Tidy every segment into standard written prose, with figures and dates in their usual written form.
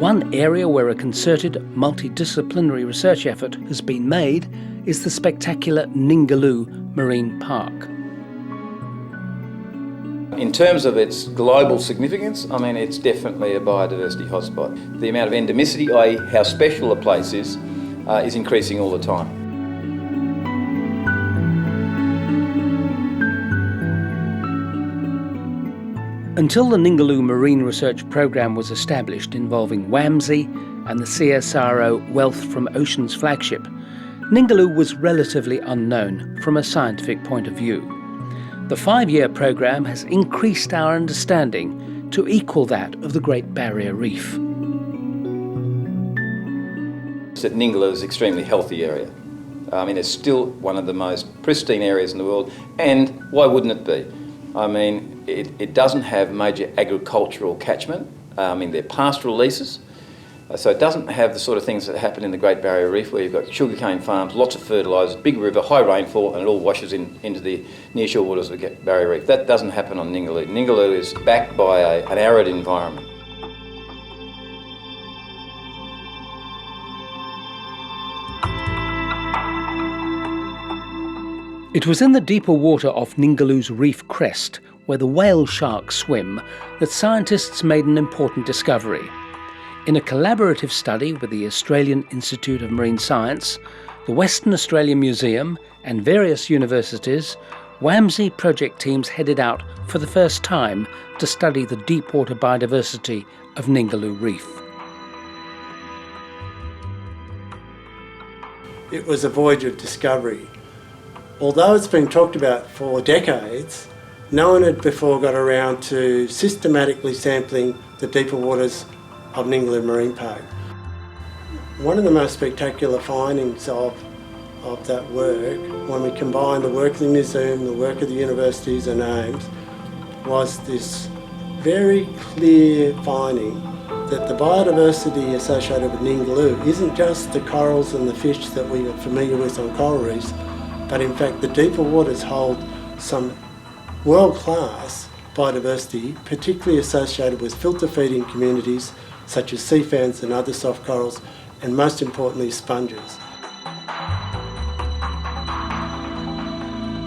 One area where a concerted, multidisciplinary research effort has been made is the spectacular Ningaloo Marine Park. In terms of its global significance, I mean, it's definitely a biodiversity hotspot. The amount of endemicity, i.e. how special a place is increasing all the time. Until the Ningaloo Marine Research Programme was established involving WAMSI and the CSIRO Wealth from Oceans flagship, Ningaloo was relatively unknown from a scientific point of view. The 5-year programme has increased our understanding to equal that of the Great Barrier Reef. That Ningaloo is an extremely healthy area. I mean, it's still one of the most pristine areas in the world, and why wouldn't it be? I mean, it doesn't have major agricultural catchment. I mean, they're pastoral leases, so it doesn't have the sort of things that happen in the Great Barrier Reef, where you've got sugarcane farms, lots of fertilisers, big river, high rainfall, and it all washes into the nearshore waters of the Barrier Reef. That doesn't happen on Ningaloo. Ningaloo is backed by an arid environment. It was in the deeper water off Ningaloo's reef crest, where the whale sharks swim, that scientists made an important discovery. In a collaborative study with the Australian Institute of Marine Science, the Western Australia Museum and various universities, WAMSI project teams headed out for the first time to study the deepwater biodiversity of Ningaloo Reef. It was a voyage of discovery. Although it's been talked about for decades, no one had before got around to systematically sampling the deeper waters of Ningaloo Marine Park. One of the most spectacular findings of that work, when we combined the work of the museum, the work of the universities and AIMS, was this very clear finding that the biodiversity associated with Ningaloo isn't just the corals and the fish that we are familiar with on coral reefs, but in fact the deeper waters hold some world-class biodiversity, particularly associated with filter feeding communities such as sea fans and other soft corals, and most importantly sponges.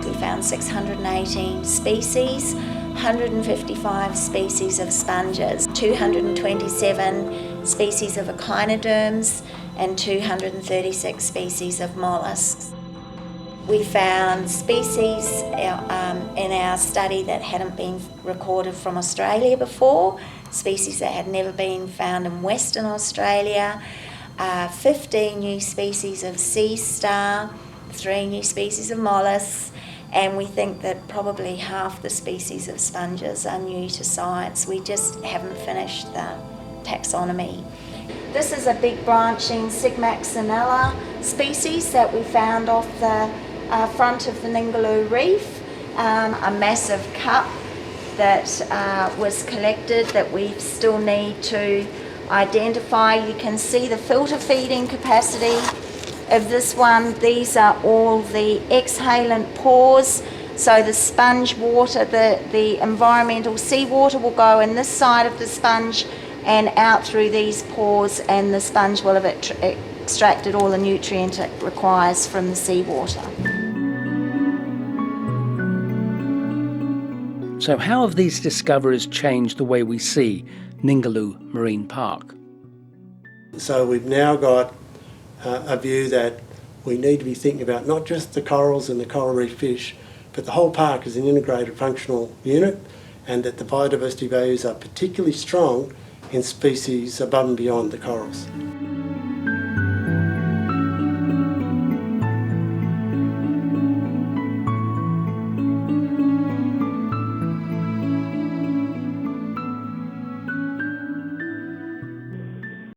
We found 618 species, 155 species of sponges, 227 species of echinoderms and 236 species of mollusks. We found species in our study that hadn't been recorded from Australia before, species that had never been found in Western Australia, 15 new species of sea star, 3 new species of mollusks, and we think that probably half the species of sponges are new to science. We just haven't finished the taxonomy. This is a big branching Sigmaxinella species that we found off the front of the Ningaloo Reef, a massive cup that was collected that we still need to identify. You can see the filter feeding capacity of this one. These are all the exhalant pores, so the sponge water, the environmental seawater will go in this side of the sponge and out through these pores, and the sponge will have extracted all the nutrient it requires from the seawater. So how have these discoveries changed the way we see Ningaloo Marine Park? So we've now got a view that we need to be thinking about not just the corals and the coral reef fish, but the whole park as an integrated functional unit, and that the biodiversity values are particularly strong in species above and beyond the corals.